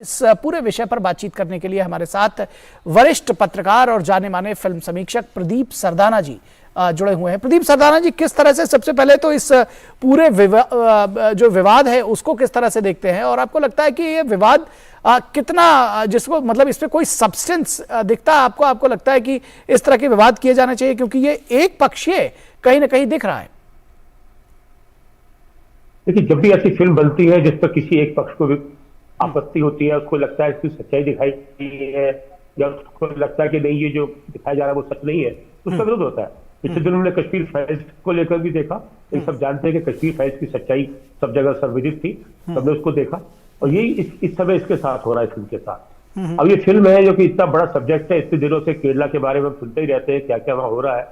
इस पूरे विषय पर बातचीत करने के लिए हमारे साथ वरिष्ठ पत्रकार और जाने माने फिल्म समीक्षक प्रदीप सरदाना जी जुड़े हुए हैं। प्रदीप सरदाना जी, किस तरह से, सबसे पहले तो इस पूरे जो विवाद है उसको किस तरह से देखते हैं, और आपको लगता है कि ये विवाद कितना, जिसको मतलब इस पे कोई सब्सटेंस दिखता है आपको लगता है कि इस तरह के विवाद किए जाने चाहिए, क्योंकि ये एक पक्षीय कहीं ना कहीं दिख रहा है। देखिए, जब भी ऐसी फिल्म बनती है जिस पर किसी एक पक्ष को आपत्ति होती है, उसको लगता है इसकी सच्चाई दिखाई है या उसको लगता है कि नहीं ये जो दिखाया जा रहा है वो सच नहीं है, तो उसका विरोध होता है। पिछले दिनों हमने कश्मीर फाइल्स को लेकर भी देखा। ये सब जानते हैं कि कश्मीर फाइल्स की सच्चाई सब जगह सर्वविदित थी, सबने उसको देखा, और यही इस समय इसके साथ हो रहा है, फिल्म के साथ। अब ये फिल्म है जो कि इतना बड़ा सब्जेक्ट है, इतने दिनों से केरला के बारे में सुनते ही रहते हैं क्या क्या वहां हो रहा है,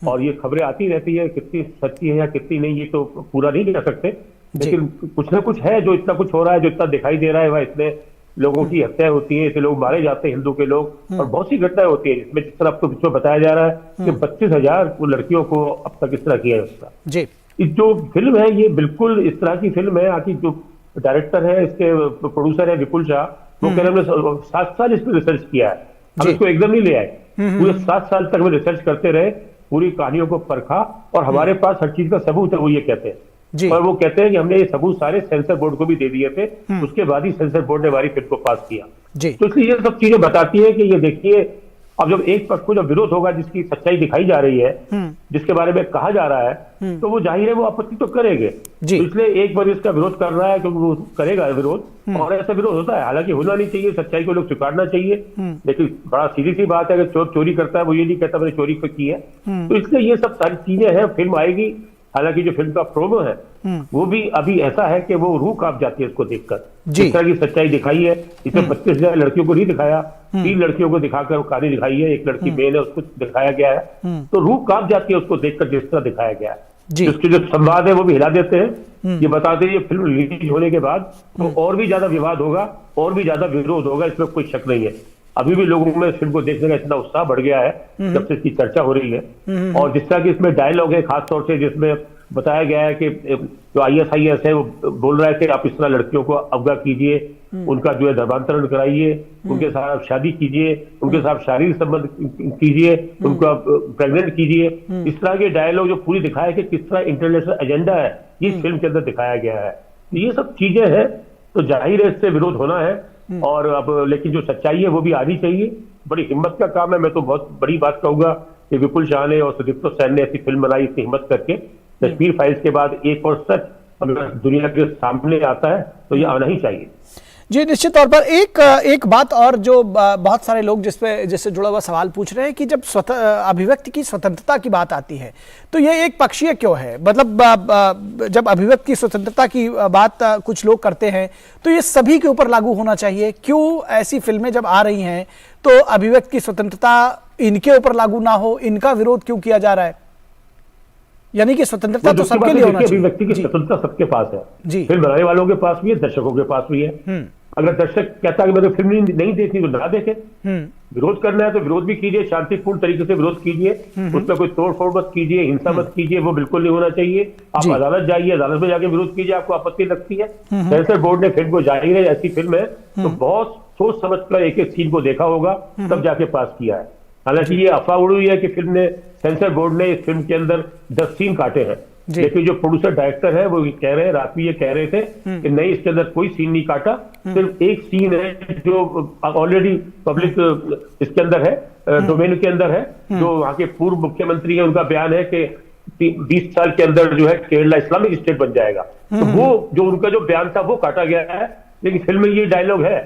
और ये खबरें आती रहती है, कितनी सच्ची है या कितनी नहीं ये तो पूरा नहीं कह सकते, लेकिन कुछ ना कुछ है जो इतना कुछ हो रहा है, जो इतना दिखाई दे रहा है। वह इतने लोगों की हत्या होती है, इतने लोग मारे जाते हैं, हिंदू के लोग, और बहुत सी घटनाएं होती है जिसमें जिस तरह आपको पिछले बताया जा रहा है कि 32,000 लड़कियों को अब तक इस तरह किया है उसका। इस जो फिल्म है ये बिल्कुल इस तरह की फिल्म है। आखिर जो डायरेक्टर है, इसके प्रोड्यूसर है विपुल शाह, वो कह रहे हमने 7 साल इस पर रिसर्च किया है, हम इसको एकदम नहीं ले आए, पूरे 7 साल तक हम रिसर्च करते रहे, पूरी कहानियों को परखा, और हमारे पास हर चीज का सबूत है, वो ये कहते हैं। और वो कहते हैं कि हमने ये सबूत सारे सेंसर बोर्ड को भी दे दिए थे, उसके बाद ही सेंसर बोर्ड ने हमारी फिल्म को पास किया। तो इसलिए ये सब चीजें बताती है कि ये देखिए, अब जब एक पक्ष को जब विरोध होगा, जिसकी सच्चाई दिखाई जा रही है, जिसके बारे में कहा जा रहा है, तो वो जाहिर है वो आपत्ति तो करेंगे। तो इसलिए एक बार इसका विरोध कर रहा है क्योंकि वो करेगा विरोध, और ऐसा विरोध होता है। हालांकि होना नहीं चाहिए, सच्चाई को लोग स्वीकारना चाहिए, लेकिन बड़ा सीधी सी बात है कि चोर चोरी करता है वो ये नहीं कहता मैंने चोरी की है। तो इसलिए ये सब सारी चीजें हैं, फिल्म आएगी। हालांकि जो फिल्म का प्रोमो है वो भी अभी ऐसा है कि वो रूह कांप जाती है उसको देखकर, जिस तरह की सच्चाई दिखाई है। इसमें 25,000 लड़कियों को नहीं दिखाया, 3 लड़कियों को दिखाकर कहानी दिखाई है, एक लड़की मेन है उसको दिखाया गया है, तो रूह कांप जाती है उसको देखकर जिस तरह दिखाया गया है। उसके जो संवाद है वो भी हिला देते हैं। ये बताते हैं ये फिल्म रिलीज होने के बाद तो और भी ज्यादा विवाद होगा, और भी ज्यादा विरोध होगा, इसमें कोई शक नहीं है। अभी भी लोगों में फिल्म को देखने का इतना उत्साह बढ़ गया है जब से इसकी चर्चा हो रही है। और जिस तरह की इसमें डायलॉग है, खासतौर से जिसमें बताया गया है कि जो ISIS है वो बोल रहा है कि आप इस तरह लड़कियों को अगवा कीजिए, उनका जो है धर्मांतरण कराइए, उनके साथ शादी कीजिए, उनके साथ शारीरिक संबंध कीजिए, उनका प्रेग्नेंट कीजिए। इस तरह के डायलॉग जो पूरी दिखाया कि किस तरह इंटरनेशनल एजेंडा है ये फिल्म के अंदर दिखाया गया है। ये सब चीजें हैं, तो जाहिर है इससे विरोध होना है। और अब लेकिन जो सच्चाई है वो भी आनी चाहिए। बड़ी हिम्मत का काम है। मैं तो बहुत बड़ी बात कहूंगा कि विपुल शाह ने और सुदीप्तो सेन ने ऐसी फिल्म बनाई इतनी हिम्मत करके। कश्मीर फाइल्स के बाद एक और सच अगर दुनिया के सामने आता है तो ये आना ही चाहिए। जी, निश्चित तौर पर एक बात और जो बहुत सारे लोग जिससे जुड़ा हुआ सवाल पूछ रहे हैं कि जब अभिव्यक्ति की स्वतंत्रता की बात आती है तो ये एक पक्षीय क्यों है? मतलब जब अभिव्यक्ति की स्वतंत्रता की बात कुछ लोग करते हैं तो ये सभी के ऊपर लागू होना चाहिए। क्यों ऐसी फिल्में जब आ रही हैं तो अभिव्यक्ति की स्वतंत्रता इनके ऊपर लागू ना हो, इनका विरोध क्यों किया जा रहा है? यानी कि स्वतंत्रता तो सबके लिए होना चाहिए। अभिव्यक्ति की स्वतंत्रता सबके पास है, फिल्म बनाने वालों के पास भी है, दर्शकों के पास भी है। अगर दर्शक कहता है कि मैं फिल्म नहीं देखनी तो ना देखे। विरोध करना है तो विरोध भी कीजिए, शांतिपूर्ण तरीके से विरोध कीजिए, उसमें कोई तोड़ फोड़ मत कीजिए, हिंसा मत कीजिए, वो बिल्कुल नहीं होना चाहिए। आप अदालत जाइए, अदालत में जाके विरोध कीजिए, आपको आपत्ति लगती है। सेंसर बोर्ड ने फिल्म को, जाहिर है ऐसी फिल्म है तो बहुत सोच समझ कर एक एक सीन को देखा होगा तब जाके पास किया है। हालांकि ये अफवाह उड़ी हुई है कि फिल्म ने, सेंसर बोर्ड ने इस फिल्म के अंदर 10 सीन काटे हैं, लेकिन जो प्रोड्यूसर डायरेक्टर है वो कह रहे हैं, रात में ये कह रहे थे कि नहीं, इसके अंदर कोई सीन नहीं काटा, सिर्फ एक सीन है जो ऑलरेडी पब्लिक इसके अंदर है, डोमेन के अंदर है, जो वहां के पूर्व मुख्यमंत्री है, उनका बयान है कि 20 साल के अंदर जो है केरला इस्लामिक स्टेट बन जाएगा। तो वो जो उनका जो बयान था वो काटा गया है, लेकिन फिल्म में ये डायलॉग है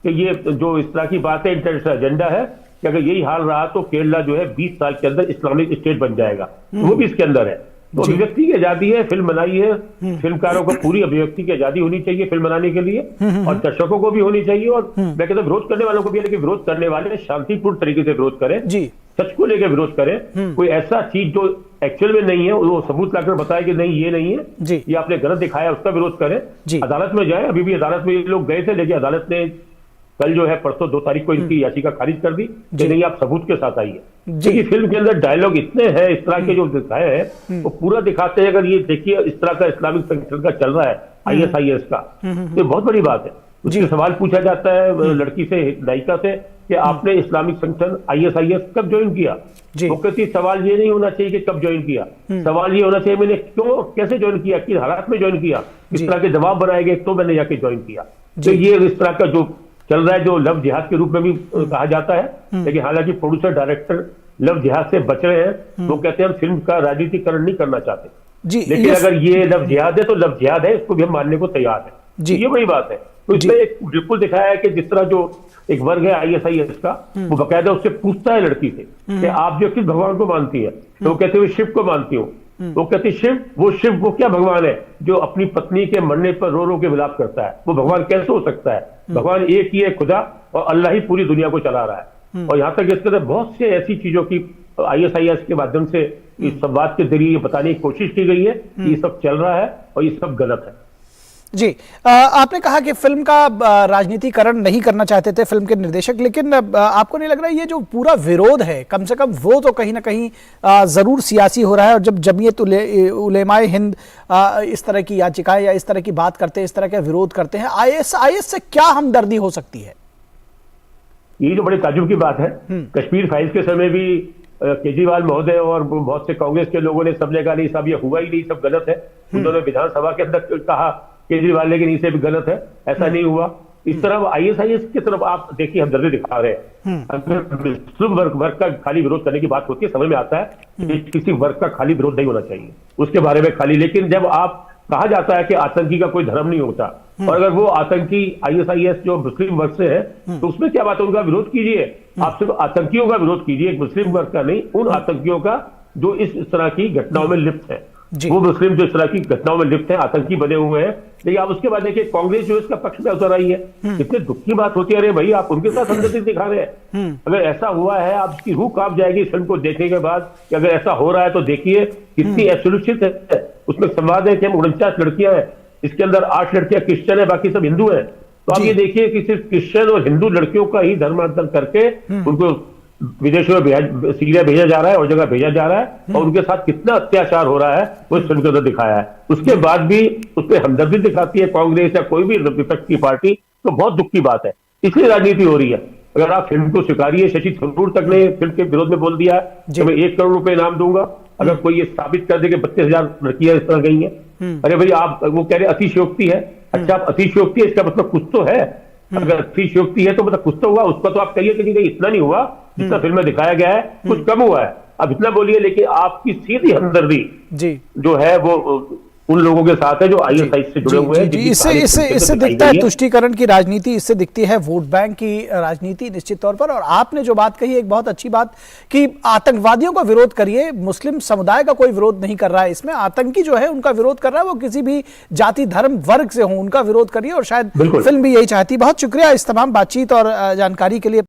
कि ये जो इस तरह की बात है, इंटरनेशनल एजेंडा है कि अगर यही हाल रहा तो केरला जो है 20 साल के अंदर इस्लामिक स्टेट बन जाएगा, वो भी इसके अंदर है। तो अभिव्यक्ति की आजादी है, फिल्म बनाई है, फिल्मकारों को पूरी अभिव्यक्ति की आजादी होनी चाहिए फिल्म बनाने के लिए, और दर्शकों को भी होनी चाहिए, और मैं कहता हूं विरोध करने वालों को भी, लेकिन विरोध करने वाले शांतिपूर्ण तरीके से विरोध करें, सच को लेकर विरोध करें। कोई ऐसा चीज जो एक्चुअल में नहीं है वो सबूत लाकर बताए कि नहीं ये नहीं है, ये आपने गलत दिखाया, उसका विरोध करें, अदालत में जाए। अभी भी अदालत में लोग गए थे, लेकिन अदालत ने कल जो है परसों 2 तारीख को इनकी याचिका खारिज कर दी कि नहीं आप सबूत के साथ आइए। क्योंकि फिल्म के अंदर डायलॉग इतने हैं इस तरह के जो दिखाए हैं वो पूरा दिखाते हैं। अगर ये देखिए इस तरह का इस्लामिक संगठन का चल रहा है, ISIS का, तो बहुत बड़ी बात है। उससे सवाल पूछा जाता है लड़की से, नायिका से, कि आपने इस्लामिक संगठन ISIS कब ज्वाइन किया? वो कहती है सवाल ये नहीं होना चाहिए कि कब ज्वाइन किया, सवाल ये होना चाहिए मैंने क्यों, कैसे ज्वाइन किया, किस हालात में ज्वाइन किया, इस तरह के जवाब बनाए गए तो मैंने जाके ज्वाइन किया। तो ये इस तरह का जो चल रहा है, जो लव जिहाद के रूप में भी कहा जाता है, लेकिन हालांकि प्रोड्यूसर डायरेक्टर लव जिहाद से बच रहे हैं। वो कहते हैं हम फिल्म का राजनीतिकरण नहीं करना चाहते, लेकिन अगर ये लव जिहाद है तो लव जिहाद है, इसको भी हम मानने को तैयार है। ये वही बात है। तो इसमें एक बिल्कुल दिखाया है कि जिस तरह जो एक वर्ग है ISIS का, वो बकायदा उससे पूछता है लड़की से कि आप जो किस भगवान को मानती है, तो वो कहते हुए शिव को मानती हूँ। वो कहती शिव, वो क्या भगवान है जो अपनी पत्नी के मरने पर रो रो के विलाप करता है? वो भगवान कैसे हो सकता है? भगवान एक ही है, खुदा, और अल्लाह ही पूरी दुनिया को चला रहा है। और यहाँ तक इसके अंदर बहुत से ऐसी चीजों की ISIS के माध्यम से इस संवाद के जरिए बताने की कोशिश की गई है कि ये सब चल रहा है और ये सब गलत है। जी, आपने कहा कि फिल्म का राजनीतिकरण नहीं करना चाहते थे फिल्म के निर्देशक, लेकिन आपको नहीं लग रहा ये जो पूरा विरोध है, कम से कम वो तो कहीं ना कहीं जरूर सियासी हो रहा है? और जब जमीयत उलेमाए हिंद इस तरह की याचिकाएं या इस तरह की बात करते हैं, इस तरह का विरोध करते हैं, ISIS से क्या हमदर्दी हो सकती है? ये जो बड़े ताज्जुब की बात है, कश्मीर फाइल्स के समय भी केजरीवाल महोदय और बहुत से कांग्रेस के लोगों ने सबने कहा नहीं साहब ये हुआ ही नहीं, सब गलत है। उन्होंने विधानसभा के अंदर कहा केजरीवाल, लेकिन इसे भी गलत है, ऐसा नहीं हुआ। इस तरफ ISIS की तरफ आप देखिए हमदर्दी दिखा रहे हैं। अगर मुस्लिम वर्ग का खाली विरोध करने की बात होती है, समझ में आता है कि किसी वर्ग का खाली विरोध नहीं होना चाहिए, उसके बारे में खाली। लेकिन जब आप कहा जाता है कि आतंकी का कोई धर्म नहीं होता, और अगर वो आतंकी ISIS जो मुस्लिम वर्ग से है, तो उसमें क्या बात है? उनका विरोध कीजिए, आप सिर्फ आतंकियों का विरोध कीजिए, मुस्लिम वर्ग का नहीं, उन आतंकियों का जो इस तरह की घटनाओं में लिप्त है। वो मुस्लिम जो इस तरह की घटनाओं में लिप्त है, आतंकी बने हुए हैं। लेकिन आप उसके बाद देखिए कांग्रेस जो इसका पक्ष में उतर आई है, इतनी दुख की बात होती है। अरे भाई आप उनके साथ हमदर्दी दिखा रहे हैं। अगर ऐसा हुआ है, आपकी रूह कांप जाएगी इस फिल्म को देखने के बाद कि अगर ऐसा हो रहा है तो देखिए कितनी असुरक्षित है। उसमें संवाद है कि हम 49 लड़कियां हैं, इसके अंदर 8 लड़कियां क्रिश्चियन है, बाकी सब हिंदू हैं। तो आप ये देखिए कि सिर्फ क्रिश्चियन और हिंदू लड़कियों का ही धर्मांतरण करके उनको विदेशों में सीरिया भेजा जा रहा है और जगह भेजा जा रहा है, और उनके साथ कितना अत्याचार हो रहा है वो इस फिल्म के अंदर दिखाया है। उसके बाद भी उस पर हमदर्दी दिखाती है कांग्रेस या कोई भी विपक्ष की पार्टी, तो बहुत दुख की बात है। इसलिए राजनीति हो रही है। अगर आप फिल्म को स्वीकारिए, शशि थरूर तक ने फिल्म के विरोध में बोल दिया कि मैं 1 करोड़ रुपए इनाम दूंगा अगर कोई ये साबित कर दे कि 32,000 लड़कियां इस तरह गई हैं। अरे भाई आप, वो कह रहे अतिशयोक्ति है। अच्छा, आप अतिशयोक्ति है, इसका मतलब कुछ तो है। अगर अतिशयोक्ति है तो मतलब कुछ तो हुआ, उसका तो आप कहिए कि नहीं इतना नहीं हुआ जितना फिल्म में दिखाया गया है, कुछ कम हुआ है, अब इतना बोलिए। लेकिन आपकी सीधी हमदर्दी जो है वो उन लोगों के साथ है जो ISIS से जुड़े हुए हैं। इससे दिखता है तुष्टीकरण की राजनीति, इससे दिखती है वोट बैंक की राजनीति निश्चित तौर पर। और आपने जो बात कही एक बहुत अच्छी बात कि आतंकवादियों का विरोध करिए, मुस्लिम समुदाय का कोई विरोध नहीं कर रहा है इसमें। आतंकी जो है उनका विरोध कर रहा है, वो किसी भी जाति धर्म वर्ग से हो, उनका विरोध करिए। और शायद फिल्म भी यही चाहती है। बहुत शुक्रिया इस तमाम बातचीत और जानकारी के लिए।